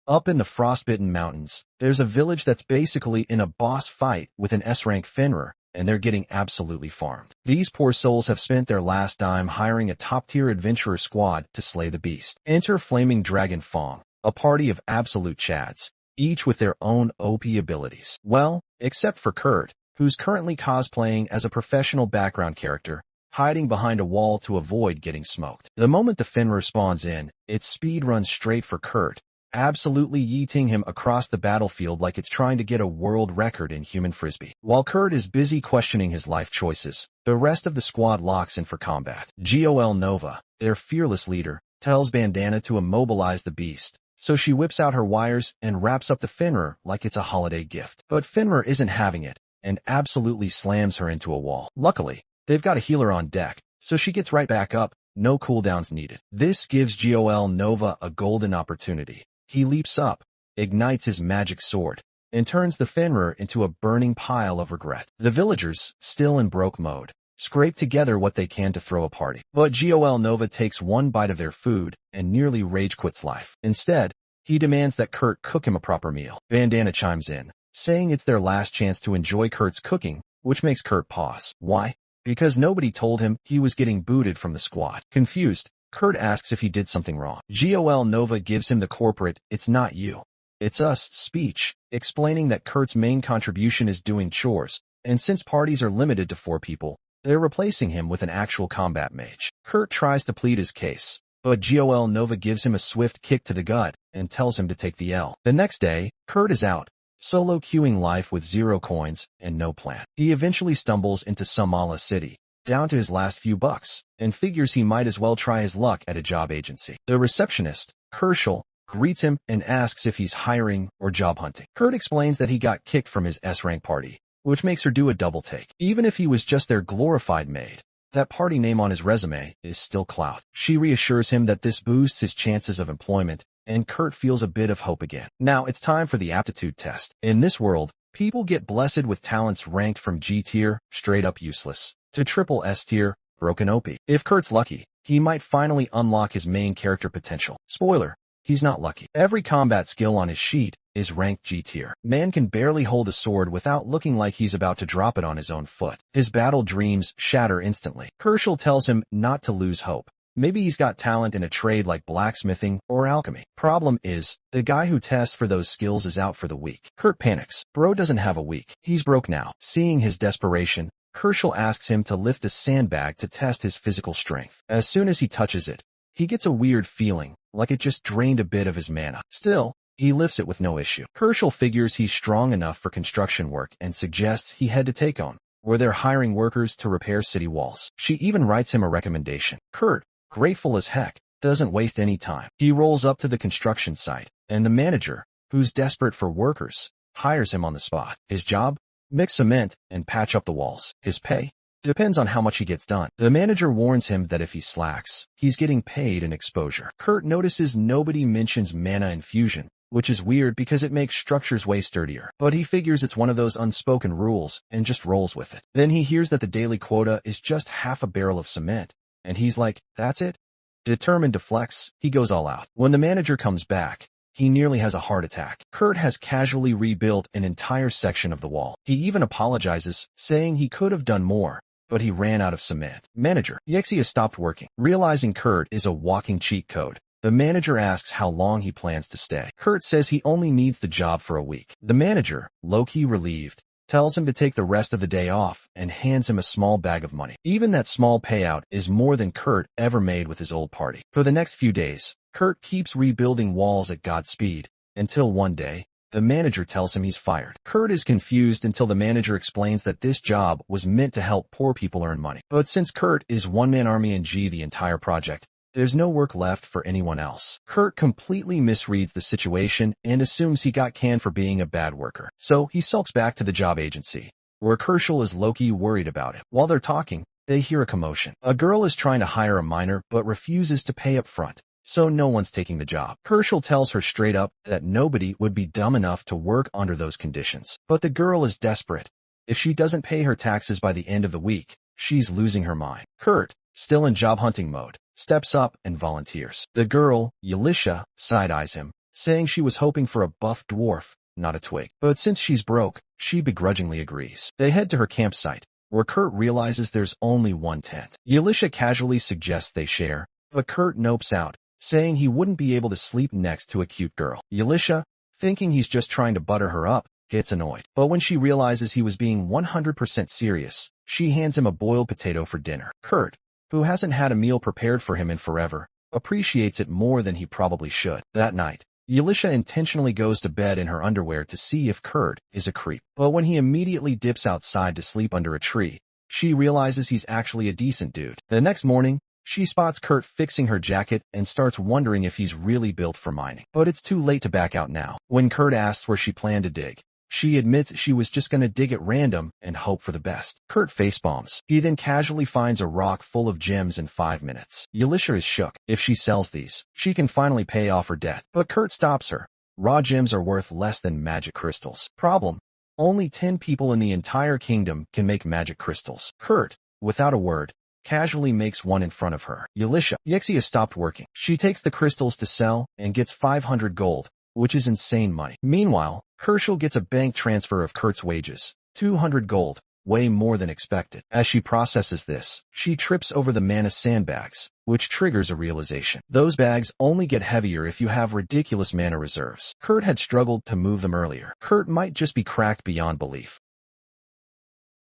Up in the frostbitten mountains, there's a village that's basically in a boss fight with an S-rank Fenrir, and they're getting absolutely farmed. These poor souls have spent their last dime hiring a top-tier adventurer squad to slay the beast. Enter Flaming Dragon Fong, a party of absolute chads, each with their own OP abilities. Well, except for Kurt, who's currently cosplaying as a professional background character, hiding behind a wall to avoid getting smoked. The moment the Fenrir spawns in, its speed runs straight for Kurt, absolutely yeeting him across the battlefield like it's trying to get a world record in human frisbee. While Kurt is busy questioning his life choices, the rest of the squad locks in for combat. Gol Nova, their fearless leader, tells Bandana to immobilize the beast, so she whips out her wires and wraps up the Fenrir like it's a holiday gift. But Fenrir isn't having it, and absolutely slams her into a wall. Luckily, they've got a healer on deck, so she gets right back up, no cooldowns needed. This gives Gol Nova a golden opportunity. He leaps up, ignites his magic sword, and turns the Fenrir into a burning pile of regret. The villagers, still in broke mode, scrape together what they can to throw a party. But Gol Nova takes one bite of their food and nearly rage quits life. Instead, he demands that Kurt cook him a proper meal. Bandana chimes in, saying it's their last chance to enjoy Kurt's cooking, which makes Kurt pause. Why? Because nobody told him he was getting booted from the squad. Confused, Kurt asks if he did something wrong. Gol Nova gives him the corporate, "It's not you, it's us" speech, explaining that Kurt's main contribution is doing chores, and since parties are limited to 4 people, they're replacing him with an actual combat mage. Kurt tries to plead his case, but Gol Nova gives him a swift kick to the gut and tells him to take the L. The next day, Kurt is out, solo queuing life with 0 coins and no plan. He eventually stumbles into Samala City, down to his last few bucks, and figures he might as well try his luck at a job agency. The receptionist, Herschel, greets him and asks if he's hiring or job hunting. Kurt explains that he got kicked from his S-rank party, which makes her do a double take. Even if he was just their glorified maid, that party name on his resume is still clout. She reassures him that this boosts his chances of employment, and Kurt feels a bit of hope again. Now it's time for the aptitude test. In this world, people get blessed with talents ranked from G tier, straight up useless, to triple S tier, broken OP. If Kurt's lucky, he might finally unlock his main character potential. Spoiler, he's not lucky. Every combat skill on his sheet is ranked G tier. Man can barely hold a sword without looking like he's about to drop it on his own foot. His battle dreams shatter instantly. Herschel tells him not to lose hope. Maybe he's got talent in a trade like blacksmithing or alchemy. Problem is, the guy who tests for those skills is out for the week. Kurt panics. Bro doesn't have a week. He's broke now. Seeing his desperation, Herschel asks him to lift a sandbag to test his physical strength. As soon as he touches it, he gets a weird feeling, like it just drained a bit of his mana. Still, he lifts it with no issue. Herschel figures he's strong enough for construction work and suggests he head to Take-On, where they're hiring workers to repair city walls. She even writes him a recommendation. Kurt, grateful as heck, doesn't waste any time. He rolls up to the construction site, and the manager, who's desperate for workers, hires him on the spot. His job? Mix cement and patch up the walls. His pay? Depends on how much he gets done. The manager warns him that if he slacks, he's getting paid in exposure. Kurt notices nobody mentions mana infusion, which is weird because it makes structures way sturdier. But he figures it's one of those unspoken rules and just rolls with it. Then he hears that the daily quota is just half a barrel of cement, and he's like, that's it? Determined to flex, he goes all out. When the manager comes back, he nearly has a heart attack. Kurt has casually rebuilt an entire section of the wall. He even apologizes, saying he could have done more, but he ran out of cement. Manager, Yexi has stopped working. Realizing Kurt is a walking cheat code, the manager asks how long he plans to stay. Kurt says he only needs the job for a week. The manager, low-key relieved, tells him to take the rest of the day off and hands him a small bag of money. Even that small payout is more than Kurt ever made with his old party. For the next few days, Kurt keeps rebuilding walls at Godspeed, until one day, the manager tells him he's fired. Kurt is confused until the manager explains that this job was meant to help poor people earn money. But since Kurt is one-man army and G the entire project, there's no work left for anyone else. Kurt completely misreads the situation and assumes he got canned for being a bad worker. So he sulks back to the job agency, where Herschel is low-key worried about him. While they're talking, they hear a commotion. A girl is trying to hire a miner but refuses to pay up front, so no one's taking the job. Herschel tells her straight up that nobody would be dumb enough to work under those conditions. But the girl is desperate. If she doesn't pay her taxes by the end of the week, she's losing her mind. Kurt, still in job hunting mode, steps up and volunteers. The girl, Yalisha, side-eyes him, saying she was hoping for a buff dwarf, not a twig. But since she's broke, she begrudgingly agrees. They head to her campsite, where Kurt realizes there's only one tent. Yalisha casually suggests they share, but Kurt nopes out, saying he wouldn't be able to sleep next to a cute girl. Yalisha, thinking he's just trying to butter her up, gets annoyed. But when she realizes he was being 100% serious, she hands him a boiled potato for dinner. Kurt, who hasn't had a meal prepared for him in forever, appreciates it more than he probably should. That night, Yalisha intentionally goes to bed in her underwear to see if Kurt is a creep. But when he immediately dips outside to sleep under a tree, she realizes he's actually a decent dude. The next morning, she spots Kurt fixing her jacket and starts wondering if he's really built for mining. But it's too late to back out now. When Kurt asks where she planned to dig, she admits she was just gonna dig at random and hope for the best. Kurt facepalms. He then casually finds a rock full of gems in 5 minutes. Yalisha is shook. If she sells these, she can finally pay off her debt. But Kurt stops her. Raw gems are worth less than magic crystals. Problem: only 10 people in the entire kingdom can make magic crystals. Kurt, without a word, casually makes one in front of her. Yexia has stopped working. She takes the crystals to sell and gets 500 gold, which is insane money. Meanwhile, Herschel gets a bank transfer of Kurt's wages, 200 gold, way more than expected. As she processes this, she trips over the mana sandbags, which triggers a realization. Those bags only get heavier if you have ridiculous mana reserves. Kurt had struggled to move them earlier. Kurt might just be cracked beyond belief.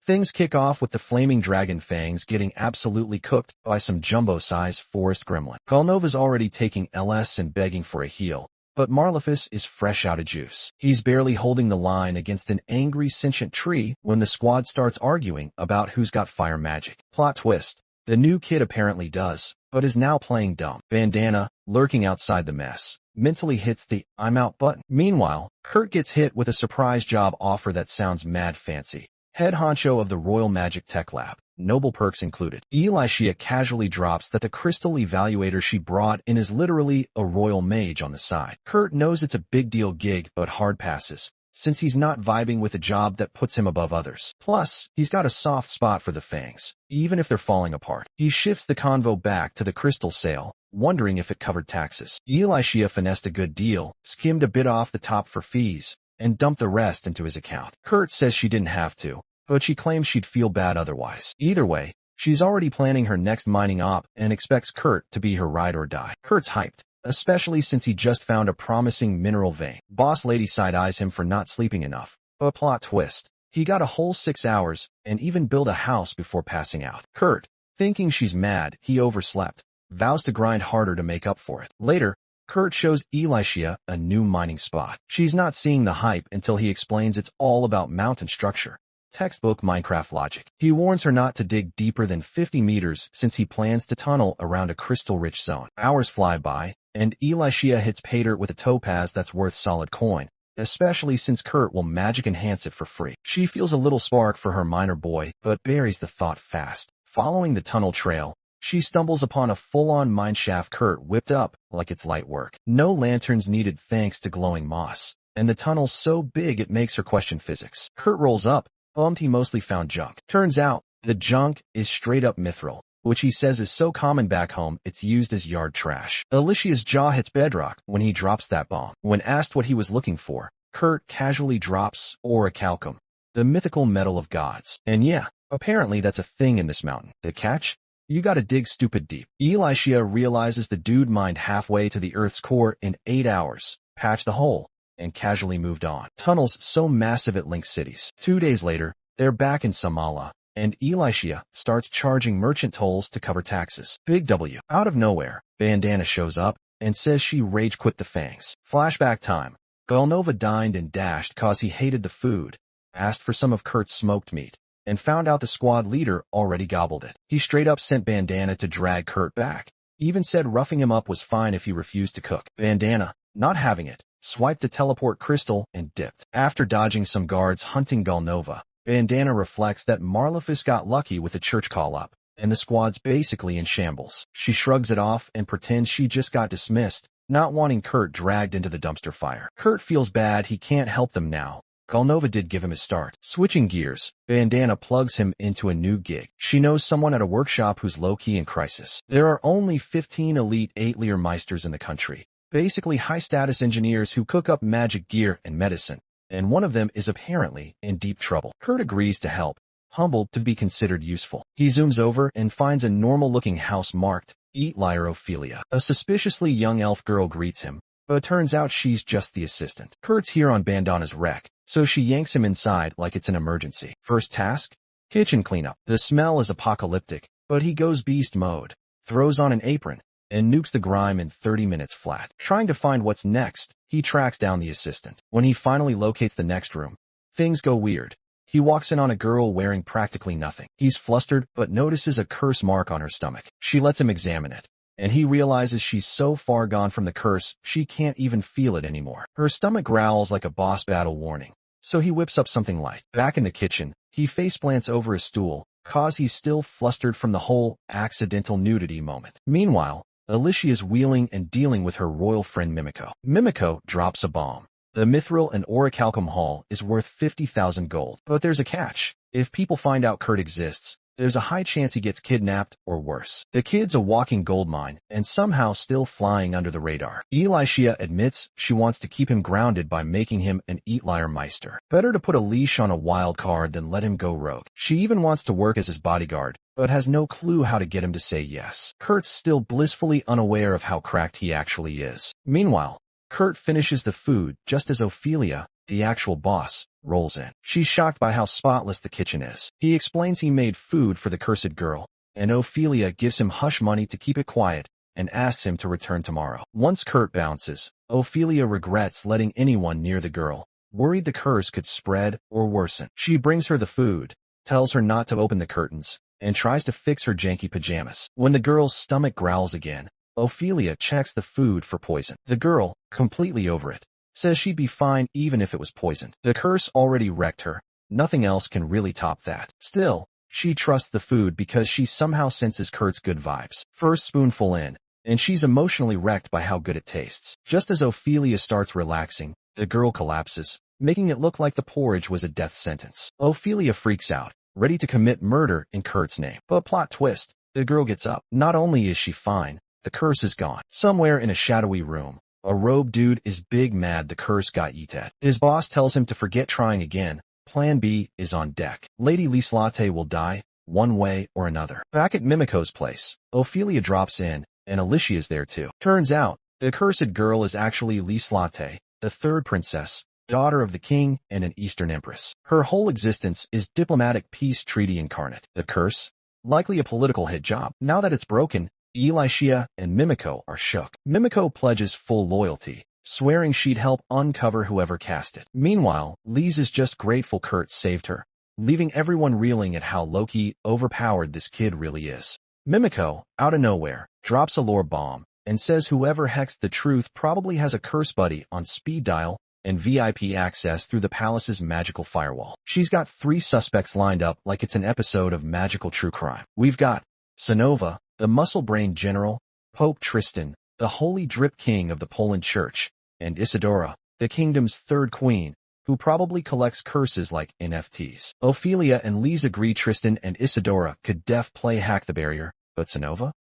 Things kick off with the flaming dragon fangs getting absolutely cooked by some jumbo-sized forest gremlin. Galnova's already taking LS and begging for a heal, but Marlefus is fresh out of juice. He's barely holding the line against an angry sentient tree when the squad starts arguing about who's got fire magic. Plot twist: the new kid apparently does, but is now playing dumb. Bandana, lurking outside the mess, mentally hits the "I'm out" button. Meanwhile, Kurt gets hit with a surprise job offer that sounds mad fancy. Head honcho of the Royal Magic Tech Lab, noble perks included. Elisha casually drops that the crystal evaluator she brought in is literally a royal mage on the side. Kurt knows it's a big deal gig but hard passes, since he's not vibing with a job that puts him above others. Plus, he's got a soft spot for the fangs, even if they're falling apart. He shifts the convo back to the crystal sale, wondering if it covered taxes. Elisha finessed a good deal, skimmed a bit off the top for fees, and dumped the rest into his account. Kurt says she didn't have to, but she claims she'd feel bad otherwise. Either way, she's already planning her next mining op and expects Kurt to be her ride or die. Kurt's hyped, especially since he just found a promising mineral vein. Boss lady side-eyes him for not sleeping enough. But plot twist: he got a whole 6 hours and even built a house before passing out. Kurt, thinking she's mad he overslept, vows to grind harder to make up for it. Later, Kurt shows Elisha a new mining spot. She's not seeing the hype until he explains it's all about mountain structure. Textbook Minecraft logic. He warns her not to dig deeper than 50 meters since he plans to tunnel around a crystal-rich zone. Hours fly by, and Elisha hits pay dirt with a topaz that's worth solid coin, especially since Kurt will magic enhance it for free. She feels a little spark for her miner boy, but buries the thought fast. Following the tunnel trail, she stumbles upon a full-on mineshaft Kurt whipped up like it's light work. No lanterns needed thanks to glowing moss, and the tunnel's so big it makes her question physics. Kurt rolls up, bummed he mostly found junk. Turns out, the junk is straight-up mithril, which he says is so common back home it's used as yard trash. Alicia's jaw hits bedrock when he drops that bomb. When asked what he was looking for, Kurt casually drops orichalcum, the mythical metal of gods. And yeah, apparently that's a thing in this mountain. The catch? You gotta dig stupid deep. Elisha realizes the dude mined halfway to the Earth's core in 8 hours, patched the hole, and casually moved on. Tunnels so massive it links cities. 2 days later, they're back in Samala, and Elisha starts charging merchant tolls to cover taxes. Big W. Out of nowhere, Bandana shows up and says she rage quit the fangs. Flashback time. Galnova dined and dashed cause he hated the food, asked for some of Kurt's smoked meat, and found out the squad leader already gobbled it. He straight up sent Bandana to drag Kurt back. Even said roughing him up was fine if he refused to cook. Bandana, not having it, swiped the teleport crystal and dipped. After dodging some guards hunting Galnova, Bandana reflects that Marlefus got lucky with a church call-up, and the squad's basically in shambles. She shrugs it off and pretends she just got dismissed, not wanting Kurt dragged into the dumpster fire. Kurt feels bad he can't help them now. Galnova did give him his start. Switching gears, Bandana plugs him into a new gig. She knows someone at a workshop who's low-key in crisis. There are only 15 elite 8-leer meisters in the country, basically high-status engineers who cook up magic gear and medicine, and one of them is apparently in deep trouble. Kurt agrees to help, humbled to be considered useful. He zooms over and finds a normal-looking house marked, "Eat Liar Ophelia." A suspiciously young elf girl greets him, but it turns out she's just the assistant. Kurt's here on Bandana's wreck, so she yanks him inside like it's an emergency. First task? Kitchen cleanup. The smell is apocalyptic, but he goes beast mode, throws on an apron, and nukes the grime in 30 minutes flat. Trying to find what's next, he tracks down the assistant. When he finally locates the next room, things go weird. He walks in on a girl wearing practically nothing. He's flustered, but notices a curse mark on her stomach. She lets him examine it, and he realizes she's so far gone from the curse, she can't even feel it anymore. Her stomach growls like a boss battle warning, so he whips up something light. Back in the kitchen, he faceplants over a stool, cause he's still flustered from the whole accidental nudity moment. Meanwhile, Alicia is wheeling and dealing with her royal friend Mimico. Mimico drops a bomb. The mithril and orichalcum haul is worth 50,000 gold. But there's a catch. If people find out Kurt exists, there's a high chance he gets kidnapped or worse. The kid's a walking gold mine and somehow still flying under the radar. Alicia admits she wants to keep him grounded by making him an Eatlier Meister. Better to put a leash on a wild card than let him go rogue. She even wants to work as his bodyguard, but has no clue how to get him to say yes. Kurt's still blissfully unaware of how cracked he actually is. Meanwhile, Kurt finishes the food just as Ophelia, the actual boss, rolls in. She's shocked by how spotless the kitchen is. He explains he made food for the cursed girl, and Ophelia gives him hush money to keep it quiet and asks him to return tomorrow. Once Kurt bounces, Ophelia regrets letting anyone near the girl, worried the curse could spread or worsen. She brings her the food, tells her not to open the curtains, and tries to fix her janky pajamas. When the girl's stomach growls again, Ophelia checks the food for poison. The girl, completely over it, says she'd be fine even if it was poisoned. The curse already wrecked her. Nothing else can really top that. Still, she trusts the food because she somehow senses Kurt's good vibes. First spoonful in, and she's emotionally wrecked by how good it tastes. Just as Ophelia starts relaxing, the girl collapses, making it look like the porridge was a death sentence. Ophelia freaks out, ready to commit murder in Kurt's name. But plot twist, the girl gets up. Not only is she fine, the curse is gone. Somewhere in a shadowy room, a robed dude is big mad the curse got yeeted. His boss tells him to forget trying again. Plan B is on deck. Lady Lislate will die, one way or another. Back at Mimico's place, Ophelia drops in, and Alicia's there too. Turns out, the cursed girl is actually Lislate, the third princess, daughter of the king and an Eastern empress. Her whole existence is diplomatic peace treaty incarnate. The curse? Likely a political hit job. Now that it's broken, Alicia and Mimico are shook. Mimico pledges full loyalty, swearing she'd help uncover whoever cast it. Meanwhile, Lise is just grateful Kurt saved her, leaving everyone reeling at how low-key overpowered this kid really is. Mimico, out of nowhere, drops a lore bomb and says whoever hexed the truth probably has a curse buddy on speed dial and VIP access through the palace's magical firewall. She's got 3 suspects lined up like it's an episode of magical true crime. We've got Sanova, the muscle-brained general, Pope Tristan, the holy drip king of the Poland church, and Isidora, the kingdom's 3rd queen, who probably collects curses like NFTs. Ophelia and Lise agree Tristan and Isidora could play hack the barrier, but Sanova?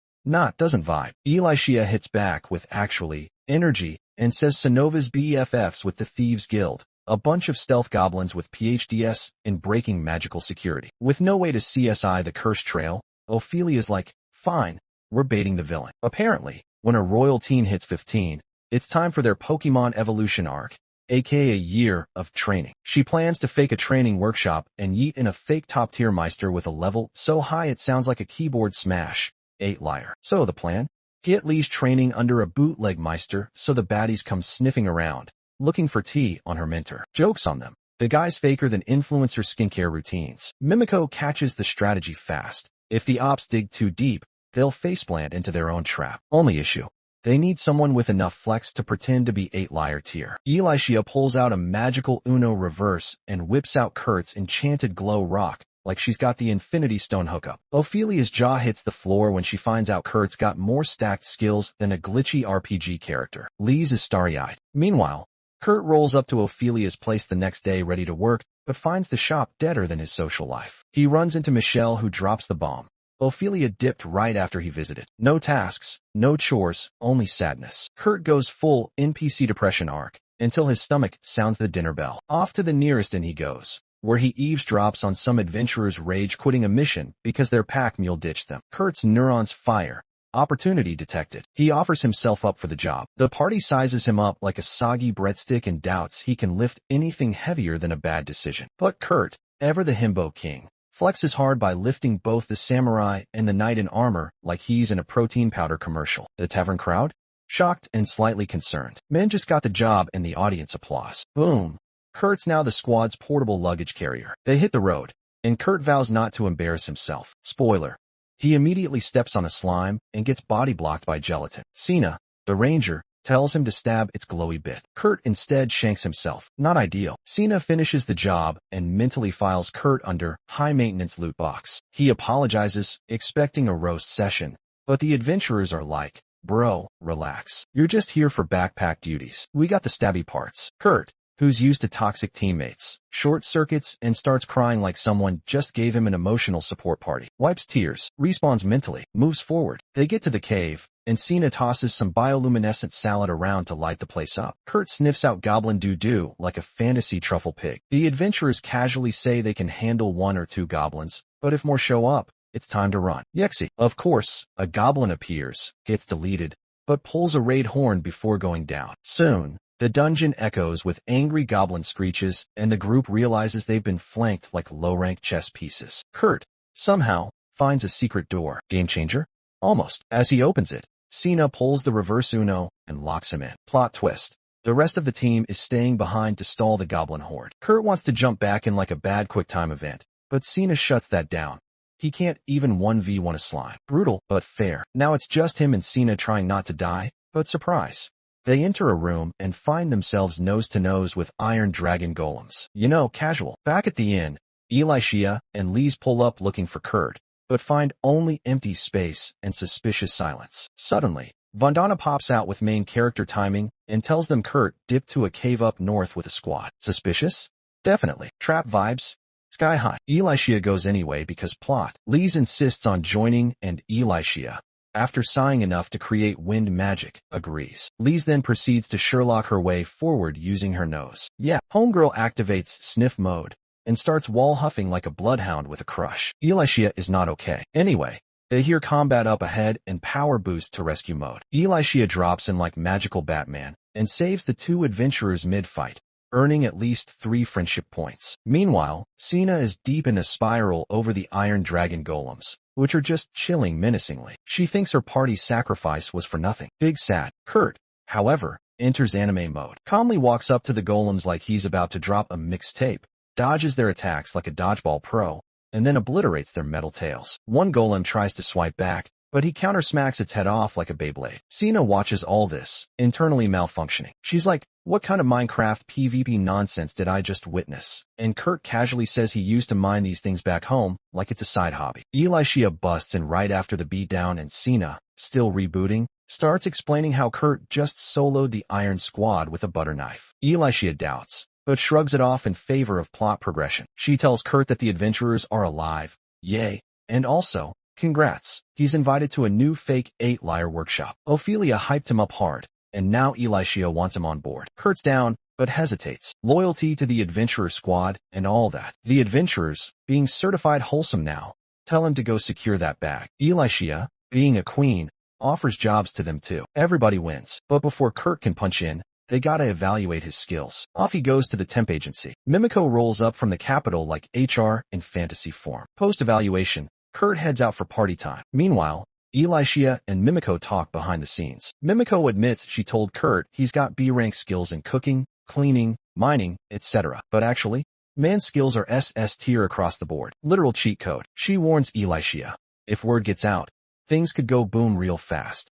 Doesn't vibe. Alicia hits back with actually energy and says Sanova's BFFs with the Thieves Guild, a bunch of stealth goblins with PhDs in breaking magical security. With no way to CSI the curse trail, Ophelia's like, fine, we're baiting the villain. Apparently, when a royal teen hits 15, it's time for their Pokemon evolution arc, aka a year of training. She plans to fake a training workshop and yeet in a fake top-tier Meister with a level so high it sounds like a keyboard smash. 8 liar. So the plan? Get Lee's training under a bootleg Meister so the baddies come sniffing around, looking for tea on her mentor. Joke's on them. The guy's faker than influencer skincare routines. Mimico catches the strategy fast. If the ops dig too deep, they'll faceplant into their own trap. Only issue: they need someone with enough flex to pretend to be 8 liar tier. Alicia pulls out a magical Uno reverse and whips out Kurt's enchanted glow rock like she's got the Infinity Stone hookup. Ophelia's jaw hits the floor when she finds out Kurt's got more stacked skills than a glitchy RPG character. Lise is starry-eyed. Meanwhile, Kurt rolls up to Ophelia's place the next day ready to work, but finds the shop deader than his social life. He runs into Michelle, who drops the bomb, Ophelia dipped right after he visited. No tasks, no chores, only sadness. Kurt goes full NPC depression arc until his stomach sounds the dinner bell. Off to the nearest inn he goes, where he eavesdrops on some adventurers rage quitting a mission because their pack mule ditched them. Kurt's neurons fire. Opportunity detected. He offers himself up for the job. The party sizes him up like a soggy breadstick and doubts he can lift anything heavier than a bad decision. But Kurt, ever the himbo king, flexes hard by lifting both the samurai and the knight in armor like he's in a protein powder commercial. The tavern crowd? Shocked and slightly concerned. Men just got the job and the audience applause. Boom. Kurt's now the squad's portable luggage carrier. They hit the road, and Kurt vows not to embarrass himself. Spoiler. He immediately steps on a slime and gets body blocked by gelatin. Cena, the ranger, tells him to stab its glowy bit. Kurt instead shanks himself. Not ideal. Cena finishes the job and mentally files Kurt under high-maintenance loot box. He apologizes, expecting a roast session, but the adventurers are like, bro, relax. You're just here for backpack duties. We got the stabby parts. Kurt, who's used to toxic teammates, short circuits and starts crying like someone just gave him an emotional support party. Wipes tears, respawns mentally, moves forward. They get to the cave, and Cena tosses some bioluminescent salad around to light the place up. Kurt sniffs out goblin doo-doo like a fantasy truffle pig. The adventurers casually say they can handle 1 or 2 goblins, but if more show up, it's time to run. Yexi. Of course, a goblin appears, gets deleted, but pulls a raid horn before going down. Soon, the dungeon echoes with angry goblin screeches, and the group realizes they've been flanked like low-rank chess pieces. Kurt, somehow, finds a secret door. Game changer? Almost. As he opens it, Cena pulls the reverse Uno and locks him in. Plot twist. The rest of the team is staying behind to stall the goblin horde. Kurt wants to jump back in like a bad QuickTime event, but Cena shuts that down. He can't even 1v1 a slime. Brutal, but fair. Now it's just him and Cena trying not to die, but surprise. They enter a room and find themselves nose-to-nose with iron dragon golems. You know, casual. Back at the inn, Elisha and Lise pull up looking for Kurt, but find only empty space and suspicious silence. Suddenly, Vandana pops out with main character timing and tells them Kurt dipped to a cave up north with a squad. Suspicious? Definitely. Trap vibes? Sky high. Elisha goes anyway because plot. Lise insists on joining and Elisha, after sighing enough to create wind magic, agrees. Lise then proceeds to Sherlock her way forward using her nose. Yeah, homegirl activates sniff mode and starts wall huffing like a bloodhound with a crush. Elisha is not okay. Anyway, they hear combat up ahead and power boost to rescue mode. Elisha drops in like magical Batman and saves the 2 adventurers mid-fight, earning at least 3 friendship points. Meanwhile, Cena is deep in a spiral over the Iron Dragon golems, which are just chilling menacingly. She thinks her party's sacrifice was for nothing. Big sad. Kurt, however, enters anime mode. Calmly walks up to the golems like he's about to drop a mixtape, dodges their attacks like a dodgeball pro, and then obliterates their metal tails. One golem tries to swipe back, but he counter-smacks its head off like a Beyblade. Cena watches all this, internally malfunctioning. She's like, what kind of Minecraft PvP nonsense did I just witness? And Kurt casually says he used to mine these things back home, like it's a side hobby. Elisha busts in right after the beatdown and Cena, still rebooting, starts explaining how Kurt just soloed the Iron Squad with a butter knife. Elisha doubts, but shrugs it off in favor of plot progression. She tells Kurt that the adventurers are alive. Yay. And also, congrats. He's invited to a new fake 8-liar workshop. Ophelia hyped him up hard, and now Elisha wants him on board. Kurt's down, but hesitates. Loyalty to the adventurer squad and all that. The adventurers, being certified wholesome now, tell him to go secure that bag. Elisha, being a queen, offers jobs to them too. Everybody wins. But before Kurt can punch in, they gotta evaluate his skills. Off he goes to the temp agency. Mimiko rolls up from the capital like HR in fantasy form. Post-evaluation, Kurt heads out for party time. Meanwhile, Elisha and Mimiko talk behind the scenes. Mimiko admits she told Kurt he's got B-rank skills in cooking, cleaning, mining, etc. But actually, man's skills are SS tier across the board. Literal cheat code. She warns Elisha, if word gets out, things could go boom real fast.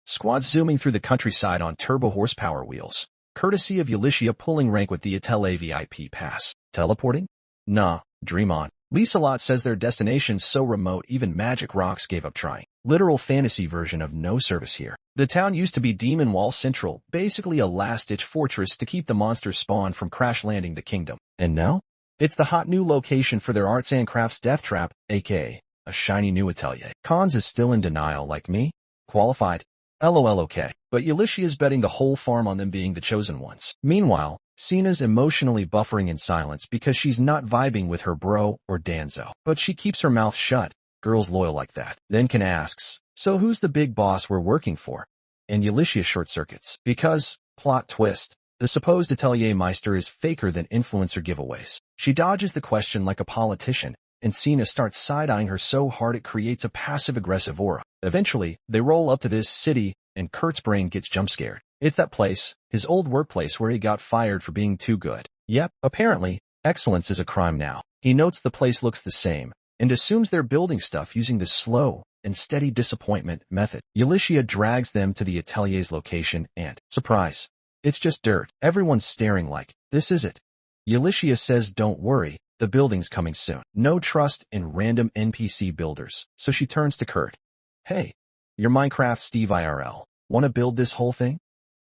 Squad zooming through the countryside on turbo horsepower wheels, courtesy of Elisha pulling rank with the Atelier VIP pass. Teleporting? Nah, dream on. Lisa Lot says their destination's so remote even Magic Rocks gave up trying. Literal fantasy version of no service here. The town used to be Demon Wall Central, basically a last-ditch fortress to keep the monsters spawned from crash landing the kingdom. And now? It's the hot new location for their arts and crafts death trap, aka a shiny new atelier. Cons is still in denial like me. Qualified. LOL okay. But Ulysses is betting the whole farm on them being the chosen ones. Meanwhile, Cena's emotionally buffering in silence because she's not vibing with her bro or Danzo. But she keeps her mouth shut. Girls loyal like that. Then Ken asks, so who's the big boss we're working for? And Ulysses short circuits. Because, plot twist, the supposed atelier meister is faker than influencer giveaways. She dodges the question like a politician, and Cena starts side-eyeing her so hard it creates a passive-aggressive aura. Eventually, they roll up to this city, and Kurt's brain gets jump-scared. It's that place, his old workplace where he got fired for being too good. Yep, apparently, excellence is a crime now. He notes the place looks the same, and assumes they're building stuff using the slow and steady disappointment method. Ulysses drags them to the atelier's location and, surprise, it's just dirt. Everyone's staring like, this is it. Ulysses says don't worry, the building's coming soon. No trust in random NPC builders, so she turns to Kurt. Hey, you're Minecraft Steve IRL. Wanna build this whole thing?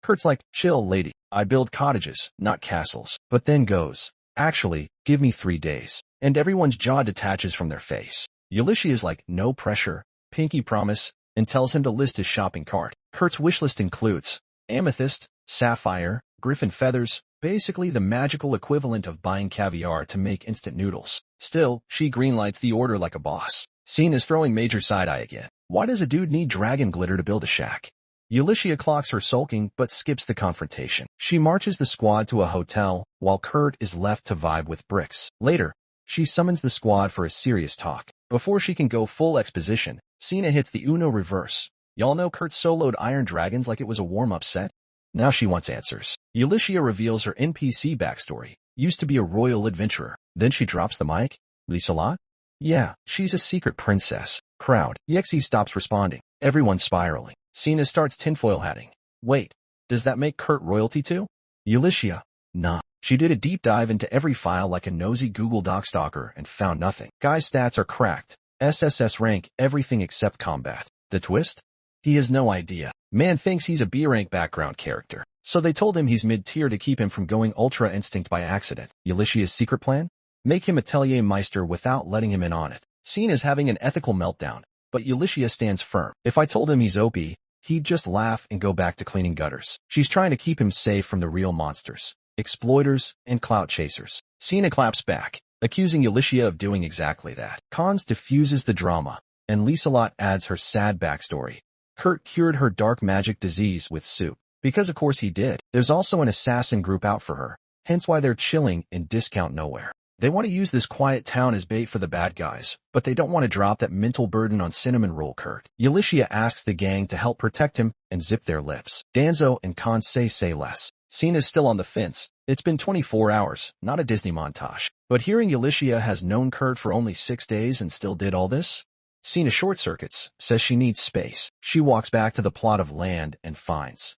Kurt's like, chill lady, I build cottages, not castles. But then goes, actually, give me 3 days. And everyone's jaw detaches from their face. Ulysses is like, no pressure, pinky promise, and tells him to list his shopping cart. Kurt's wish list includes amethyst, sapphire, griffin feathers, basically the magical equivalent of buying caviar to make instant noodles. Still, she greenlights the order like a boss. Scene is throwing major side-eye again. Why does a dude need dragon glitter to build a shack? Ulysses clocks her sulking but skips the confrontation. She marches the squad to a hotel, while Kurt is left to vibe with bricks. Later, she summons the squad for a serious talk. Before she can go full exposition, Cena hits the Uno reverse. Y'all know Kurt soloed Iron Dragons like it was a warm-up set? Now she wants answers. Ulysses reveals her NPC backstory. Used to be a royal adventurer. Then she drops the mic. Lisa-Lot? Yeah, she's a secret princess. Crowd. EXE stops responding. Everyone's spiraling. Cena starts tinfoil hatting. Wait, does that make Kurt royalty too? Ulysses? Nah. She did a deep dive into every file like a nosy Google Doc stalker and found nothing. Guy's stats are cracked. SSS rank everything except combat. The twist? He has no idea. Man thinks he's a B-rank background character. So they told him he's mid-tier to keep him from going Ultra Instinct by accident. Ulysses' secret plan? Make him Atelier Meister without letting him in on it. Cena's having an ethical meltdown, but Ulysses stands firm. If I told him he's OP, he'd just laugh and go back to cleaning gutters. She's trying to keep him safe from the real monsters, exploiters, and clout chasers. Cena claps back, accusing Ulysses of doing exactly that. Cons diffuses the drama, and Lisa-Lot adds her sad backstory. Kurt cured her dark magic disease with soup. Because of course he did. There's also an assassin group out for her, hence why they're chilling in Discount Nowhere. They want to use this quiet town as bait for the bad guys, but they don't want to drop that mental burden on Cinnamon Roll Kurt. Ulysses asks the gang to help protect him and zip their lips. Danzo and Khan say less. Cena's still on the fence. It's been 24 hours, not a Disney montage. But hearing Ulysses has known Kurt for only 6 days and still did all this? Cena short circuits, says she needs space. She walks back to the plot of land and finds.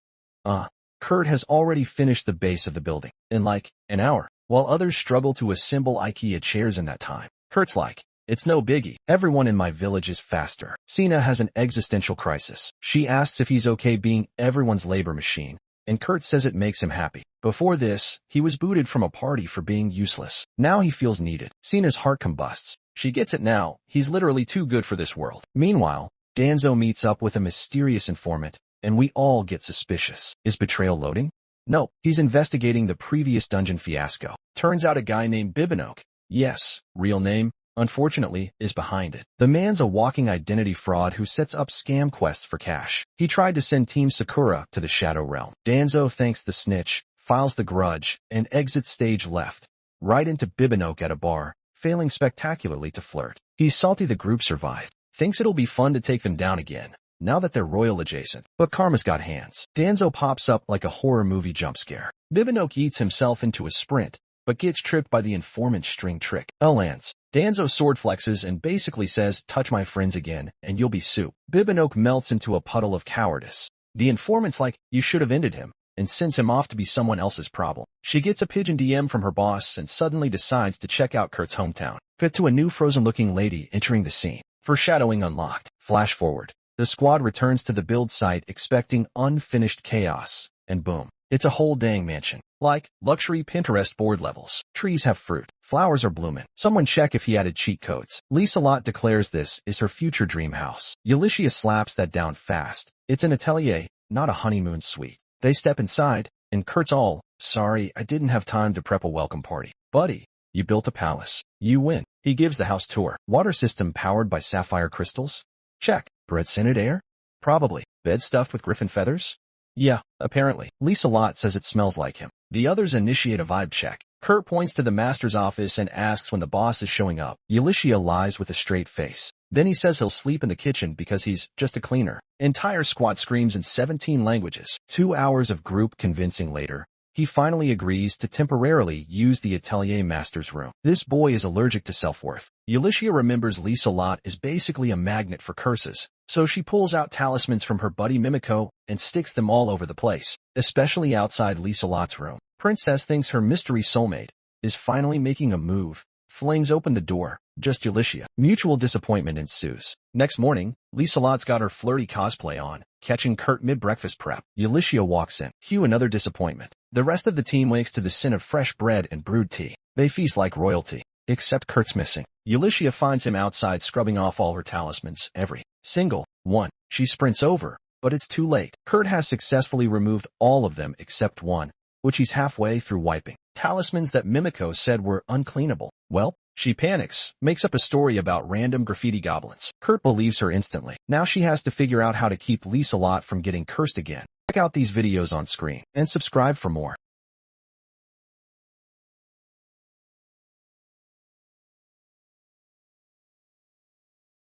Kurt has already finished the base of the building in like an hour, while others struggle to assemble IKEA chairs in that time. Kurt's like, it's no biggie. Everyone in my village is faster. Cena has an existential crisis. She asks if he's okay being everyone's labor machine, and Kurt says it makes him happy. Before this, he was booted from a party for being useless. Now he feels needed. Cena's heart combusts. She gets it now. He's literally too good for this world. Meanwhile, Danzo meets up with a mysterious informant, and we all get suspicious. Is betrayal loading? No, he's investigating the previous dungeon fiasco. Turns out a guy named Bibinoke, yes, real name, unfortunately, is behind it. The man's a walking identity fraud who sets up scam quests for cash. He tried to send Team Sakura to the Shadow Realm. Danzo thanks the snitch, files the grudge, and exits stage left, right into Bibinoke at a bar, failing spectacularly to flirt. He's salty the group survived. Thinks it'll be fun to take them down again, now that they're royal adjacent. But karma's got hands. Danzo pops up like a horror movie jump scare. Bibinoke eats himself into a sprint, but gets tripped by the informant's string trick. Lands. Danzo sword flexes and basically says, touch my friends again, and you'll be soup. Bibinoke melts into a puddle of cowardice. The informant's like, you should have ended him, and sends him off to be someone else's problem. She gets a pigeon DM from her boss and suddenly decides to check out Kurt's hometown. Cut to a new frozen-looking lady entering the scene. Foreshadowing unlocked. Flash forward. The squad returns to the build site expecting unfinished chaos, and boom. It's a whole dang mansion. Like luxury Pinterest board levels. Trees have fruit. Flowers are blooming. Someone check if he added cheat codes. Lisa Lot declares this is her future dream house. Yulishia slaps that down fast. It's an atelier, not a honeymoon suite. They step inside, and Kurt's all, sorry, I didn't have time to prep a welcome party. Buddy, you built a palace. You win. He gives the house tour. Water system powered by sapphire crystals? Check. Bread scented air? Probably. Bed stuffed with griffin feathers? Yeah, apparently. Lisa Lot says it smells like him. The others initiate a vibe check. Kurt points to the master's office and asks when the boss is showing up. Yulishia lies with a straight face. Then he says he'll sleep in the kitchen because he's just a cleaner. Entire squad screams in 17 languages. 2 hours of group convincing later, he finally agrees to temporarily use the atelier master's room. This boy is allergic to self-worth. Yulishia remembers Lisa Lot is basically a magnet for curses, so she pulls out talismans from her buddy Mimiko and sticks them all over the place, especially outside Lisa Lot's room. Princess thinks her mystery soulmate is finally making a move, flings open the door. Just Yulishia. Mutual disappointment ensues. Next morning, Lisa Lot's got her flirty cosplay on, catching Kurt mid-breakfast prep. Yulishia walks in. Cue another disappointment. The rest of the team wakes to the scent of fresh bread and brewed tea. They feast like royalty. Except Kurt's missing. Yulishia finds him outside scrubbing off all her talismans, every single one. She sprints over, but it's too late. Kurt has successfully removed all of them except one, which he's halfway through wiping. Talismans that Mimiko said were uncleanable. Well, she panics, makes up a story about random graffiti goblins. Kurt believes her instantly. Now she has to figure out how to keep Lisa Lot from getting cursed again. Check out these videos on screen and subscribe for more.